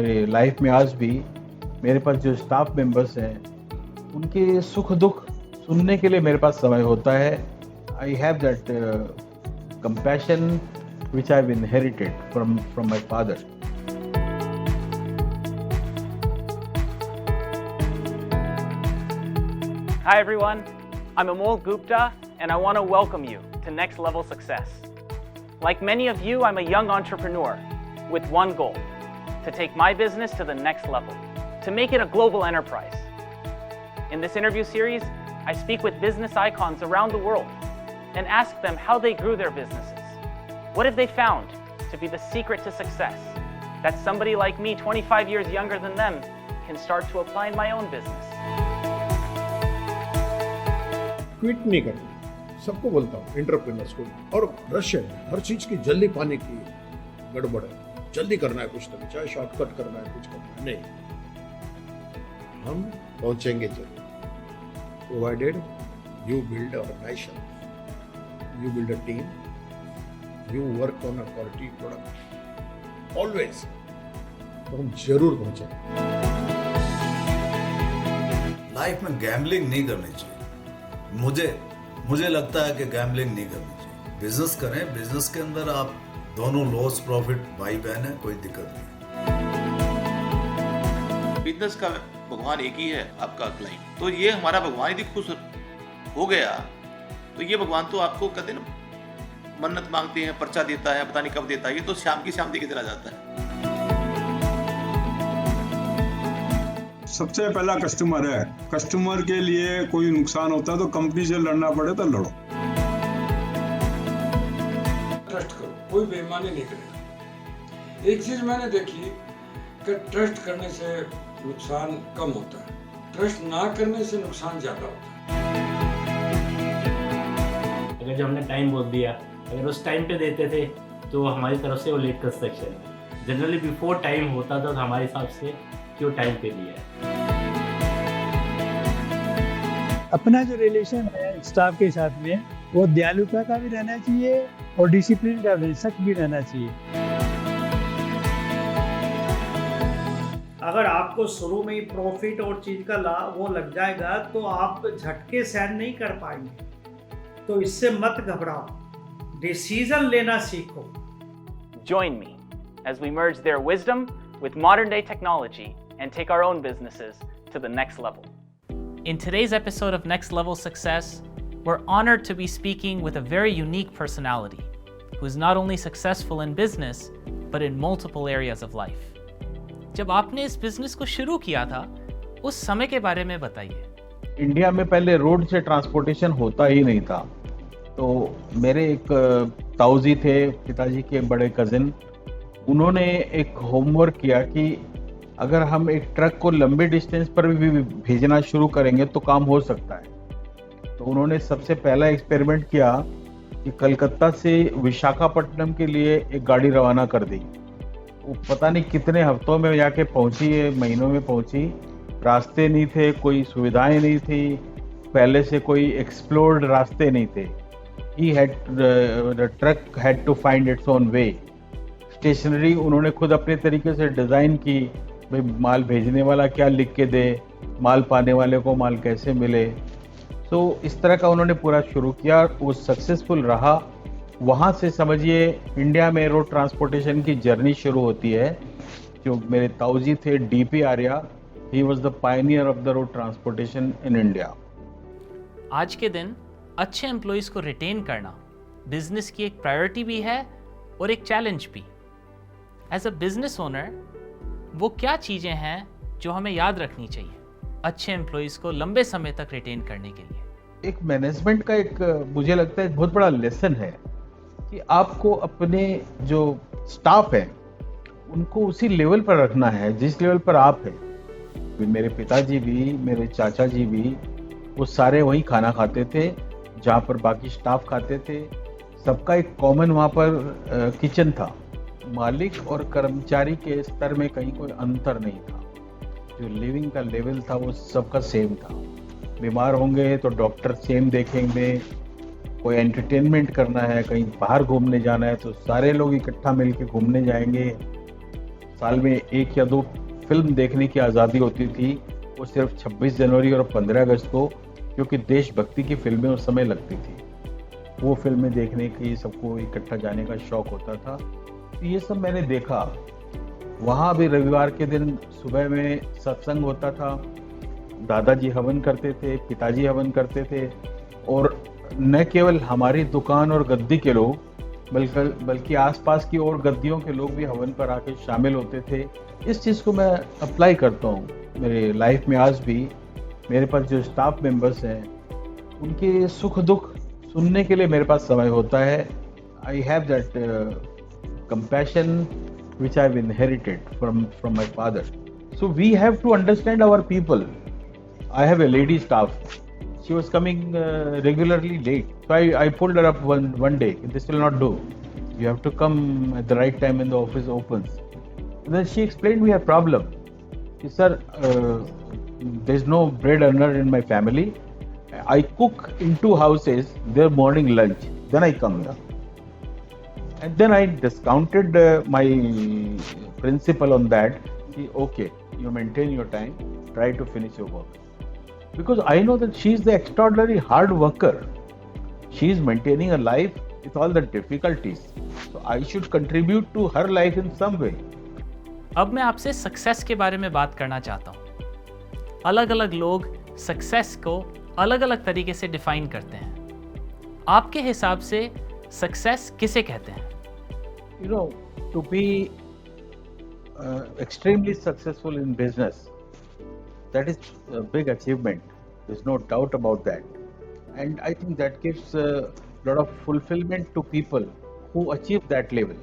मेरे लाइफ में आज भी मेरे पास जो स्टाफ मेंबर्स हैं उनके सुख दुख सुनने के लिए मेरे पास समय होता है. I have that compassion which I've inherited from my father. Hi everyone, I'm Amol Gupta and I want to welcome you to Next Level Success. Like many of you, I'm a young entrepreneur with one goal, to take my business to the next level, to make it a global enterprise. In this interview series, I speak with business icons around the world and ask them how they grew their businesses. What have they found to be the secret to success that somebody like me, 25 years younger than them, can start to apply in my own business? Quit नहीं करना, सबको बोलता हूँ entrepreneurs को. और rush है, हर चीज की जल्दी पाने की गड़बड़ है. जल्दी करना है कुछ तो, चाहे शॉर्टकट करना है, कुछ करना है. नहीं, हम पहुंचेंगे जल्दी. Provided you build organisation, you build a team, you work on a quality product, always, तो हम जरूर पहुंचेंगे. लाइफ में गैम्बलिंग नहीं करनी चाहिए. मुझे लगता है कि गैम्बलिंग नहीं करनी चाहिए. बिजनेस करें, बिजनेस के अंदर आप दोनों लॉस प्रॉफिट भाई बहन है, कोई दिक्कत नहीं. बिजनेस का भगवान एक ही है, आपका क्लाइंट. तो ये हमारा भगवान यदि खुश हो गया तो ये भगवान तो आपको कहते हैं ना, मन्नत मांगते हैं, पर्चा देता है, पता नहीं कब देता है. ये तो शाम की शाम दे के चला जाता है. सबसे पहला कस्टमर है. कस्टमर के लिए कोई नुकसान होता है तो कंपनी से लड़ना पड़े तो लड़ो. ट्रस्ट करो, कोई बेईमानी नहीं करेगा. एक चीज मैंने देखी कि ट्रस्ट करने से नुकसान कम होता है, ट्रस्ट ना करने से नुकसान ज्यादा होता है. अगर जो हमने टाइम बोल दिया, अगर उस टाइम पे देते थे तो हमारी तरफ से वो लेट कंस्ट्रक्शन है. जनरली बिफोर टाइम होता था तो हमारे हिसाब से क्यों टाइम पे दिया है. अपना जो रिलेशन है स्टाफ के साथ में, वो दयालुता का भी रहना चाहिए और डिसिप्लिन का भी, सख्त भी रहना चाहिए. अगर आपको शुरू में ही प्रॉफिट और चीज का लाभ वो लग जाएगा तो आप झटके सहन नहीं कर पाएंगे. तो इससे मत घबराओ, डिसीजन लेना सीखो. Join me as we merge their wisdom with modern day technology and take our own businesses to the next level. In today's episode of Next Level Success, we're honored to be speaking with a very unique personality who is not only successful in business but in multiple areas of life. जब आपने इस business को शुरू किया था, उस समय के बारे में बताइए. इंडिया में पहले रोड से ट्रांसपोर्टेशन होता ही नहीं था. तो मेरे एक ताऊजी थे, पिताजी के बड़े कजिन, उन्होंने एक होमवर्क किया कि अगर हम एक ट्रक को लंबे डिस्टेंस पर भी भेजना शुरू करेंगे तो काम हो सकता है. तो उन्होंने सबसे पहला एक्सपेरिमेंट किया कि कलकत्ता से विशाखापट्टनम के लिए एक गाड़ी रवाना कर दी. वो पता नहीं कितने हफ्तों में जाके पहुंची है, महीनों में पहुंची. रास्ते नहीं थे, कोई सुविधाएं नहीं थी, पहले से कोई एक्सप्लोर्ड रास्ते नहीं थे. the truck had to find its own way. Stationery उन्होंने खुद अपने तरीके से डिज़ाइन की, भाई माल भेजने वाला क्या लिख के दे, माल पाने वाले को माल कैसे मिले. तो इस तरह का उन्होंने पूरा शुरू किया, वो सक्सेसफुल रहा. वहाँ से समझिए इंडिया में रोड ट्रांसपोर्टेशन की जर्नी शुरू होती है. जो मेरे ताऊजी थे, DP Arya, he was the Pioneer of the road transportation in India. आज के दिन अच्छे एम्प्लॉयज़ को रिटेन करना बिजनेस की एक प्रायोरिटी भी है और एक चैलेंज भी. एज अ बिजनेस ओनर, वो क्या चीज़ें हैं जो हमें याद रखनी चाहिए अच्छे एम्प्लॉयज़ को लंबे समय तक रिटेन करने के लिए? एक मैनेजमेंट का एक मुझे लगता है बहुत बड़ा लेसन है कि आपको अपने जो स्टाफ है उनको उसी लेवल पर रखना है जिस लेवल पर आप हैं. मेरे पिताजी भी, मेरे चाचा जी भी, वो सारे वहीं खाना खाते थे जहाँ पर बाकी स्टाफ खाते थे. सबका एक कॉमन वहाँ पर किचन था. मालिक और कर्मचारी के स्तर में कहीं कोई अंतर नहीं था. जो लिविंग का लेवल था वो सबका सेम था. बीमार होंगे तो डॉक्टर सेम देखेंगे, कोई एंटरटेनमेंट करना है, कहीं बाहर घूमने जाना है तो सारे लोग इकट्ठा मिलके घूमने जाएंगे. साल में 1 या 2 फिल्म देखने की आज़ादी होती थी, वो सिर्फ 26 जनवरी और 15 अगस्त को, क्योंकि देशभक्ति की फिल्में उस समय लगती थी। वो फिल्में देखने की सबको इकट्ठा जाने का शौक होता था। तो ये सब मैंने देखा। वहाँ भी रविवार के दिन सुबह में सत्संग होता था, दादाजी हवन करते थे, पिताजी हवन करते थे, और न केवल हमारी दुकान और गद्दी के लोग बल्कि आसपास की और गद्दियों के लोग भी हवन पर आके शामिल होते थे। इस चीज़ को मैं अप्लाई करता हूँ मेरे लाइफ में। आज भी मेरे पास जो स्टाफ मेंबर्स हैं, उनके सुख दुख सुनने के लिए मेरे पास समय होता है। I have that compassion which I've inherited from my father. So we have to understand our people. I have a lady staff. She was coming regularly late. So I pulled her up one day. This will not do. You have to come at the right time when the office opens. And then she explained me a problem. She said, sir, there's no bread earner in my family. I cook in 2 houses their morning lunch. Then I come here. And then I discounted my principle on that. Okay, you maintain your time, try to finish your work. Because I know that she is the extraordinary hard worker. She is maintaining a life with all the difficulties. So I should contribute to her life in some way. अब मैं आपसे success के बारे में बात करना चाहता हूँ। अलग अलग लोग सक्सेस को अलग अलग तरीके से डिफाइन करते हैं। आपके हिसाब से सक्सेस किसे कहते हैं? You know, to be extremely successful in business, that is a big achievement. There's no doubt about that. And I think that gives a lot of fulfillment to people who achieve that level.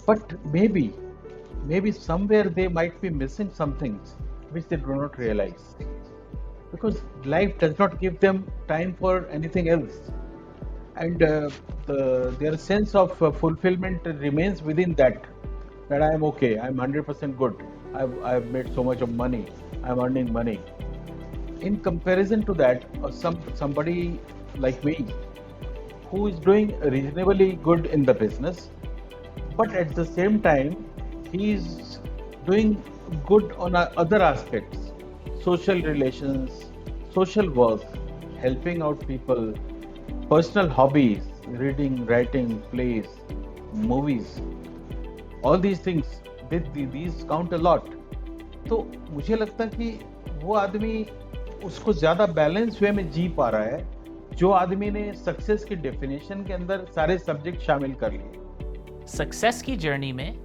But maybe somewhere they might be missing some things which they do not realize. Because life does not give them time for anything else. And their sense of fulfillment remains within that I am okay, I am 100% good, I've made so much of money, I'm earning money. In comparison to that, somebody like me who is doing reasonably good in the business, but at the same time he is doing good on other aspects, social relations, social work, helping out people, personal hobbies, reading, writing, plays, movies, all these things, these count a lot. तो मुझे लगता है कि वो आदमी उसको ज़्यादा balance way में जी पा रहा है जो आदमी ने सक्सेस की डेफिनेशन के अंदर सारे सब्जेक्ट शामिल कर लिए। सक्सेस की जर्नी में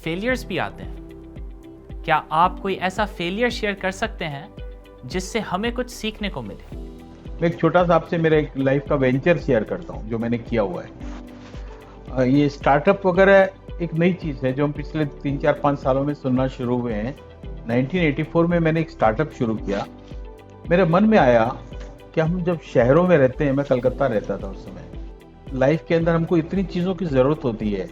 फेलियर्स भी आते हैं। क्या आप कोई ऐसा फेलियर शेयर कर सकते हैं जिससे हमें कुछ सीखने को मिले? मैं एक छोटा सा आपसे मेरा एक लाइफ का वेंचर शेयर करता हूँ जो मैंने किया हुआ है। ये स्टार्टअप वगैरह एक नई चीज़ है जो हम पिछले 3-4-5 सालों में सुनना शुरू हुए हैं। 1984 में मैंने एक स्टार्टअप शुरू किया। मेरे मन में आया कि हम जब शहरों में रहते हैं, मैं कलकत्ता रहता था उस समय, लाइफ के अंदर हमको इतनी चीज़ों की ज़रूरत होती है।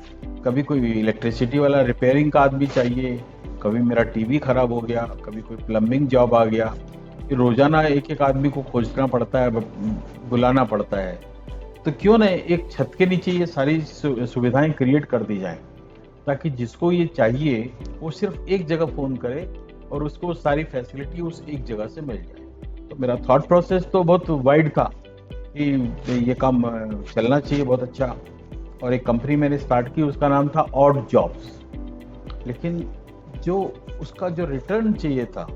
कभी कोई इलेक्ट्रिसिटी वाला रिपेयरिंग का आदमी चाहिए, कभी मेरा टीवी ख़राब हो गया, कभी कोई प्लम्बिंग जॉब आ गया। रोज़ाना एक आदमी को खोजना पड़ता है, बुलाना पड़ता है। तो क्यों न एक छत के नीचे ये सारी सुविधाएं क्रिएट कर दी जाएं, ताकि जिसको ये चाहिए वो सिर्फ एक जगह फ़ोन करे और उसको सारी फैसिलिटी उस एक जगह से मिल जाए। तो मेरा थॉट प्रोसेस तो बहुत वाइड था कि ये काम चलना चाहिए बहुत अच्छा, और एक कंपनी मैंने स्टार्ट की, उसका नाम था ऑड जॉब्स। लेकिन जो उसका जो रिटर्न चाहिए था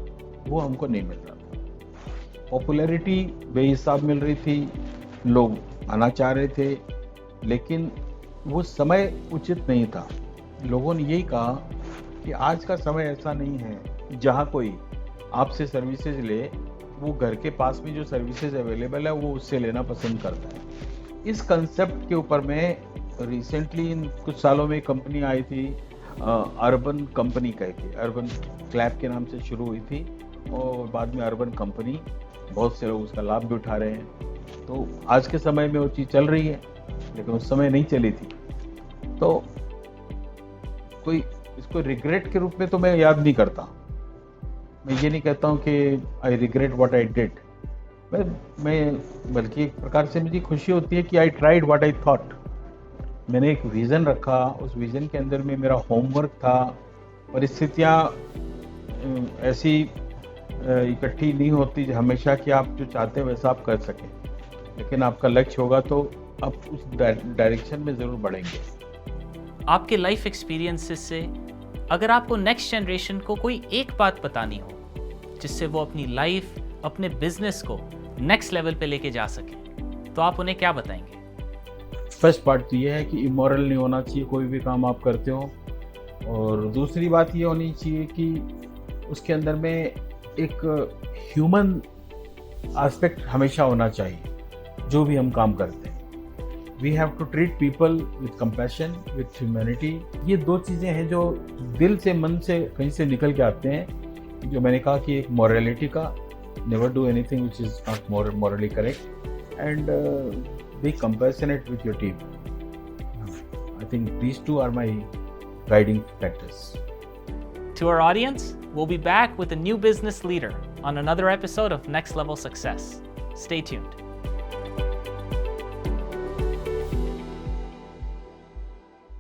वो हमको नहीं मिल रहा था। पॉपुलैरिटी बेहिसाब मिल रही थी, लोग आना चाह रहे थे, लेकिन वो समय उचित नहीं था। लोगों ने यही कहा कि आज का समय ऐसा नहीं है जहाँ कोई आपसे सर्विसेज ले, वो घर के पास में जो सर्विसेज अवेलेबल है वो उससे लेना पसंद करता है। इस कंसेप्ट के ऊपर मैं रिसेंटली इन कुछ सालों में कंपनी आई थी, अर्बन कंपनी कह के, अर्बन क्लैप के नाम से शुरू हुई थी और बाद में अर्बन कंपनी, बहुत से लोग उसका लाभ भी उठा रहे हैं। तो आज के समय में वो चीज़ चल रही है, लेकिन उस समय नहीं चली थी। तो कोई इसको रिग्रेट के रूप में तो मैं याद नहीं करता। मैं ये नहीं कहता हूँ कि I regret what I did. मैं बल्कि एक प्रकार से मुझे खुशी होती है कि I tried what I thought. मैंने एक विज़न रखा, उस विज़न के अंदर में मेरा होमवर्क था। परिस्थितियाँ ऐसी इकट्ठी नहीं होती हमेशा कि आप जो चाहते हैं वैसा आप कर सकें, लेकिन आपका लक्ष्य होगा तो आप उस डायरेक्शन में ज़रूर बढ़ेंगे। आपके लाइफ एक्सपीरियंसेस से अगर आपको नेक्स्ट जनरेशन को कोई एक बात बतानी हो जिससे वो अपनी लाइफ, अपने बिजनेस को नेक्स्ट लेवल पे लेके जा सके, तो आप उन्हें क्या बताएंगे? फर्स्ट पार्ट तो ये है कि इमोरल नहीं होना चाहिए कोई भी काम आप करते हो, और दूसरी बात ये होनी चाहिए कि उसके अंदर में एक ह्यूमन एस्पेक्ट हमेशा होना चाहिए जो भी हम काम करते हैं। We have to treat people with compassion, with humanity. ये दो चीज़ें हैं जो दिल से, मन से, कहीं से निकल के आते हैं। जो मैंने कहा कि एक मॉरलिटी का, never do anything which is not morally correct, and be compassionate with your team. I think these two are my guiding factors. To our audience, we'll be back with a new business leader on another episode of Next Level Success. Stay tuned.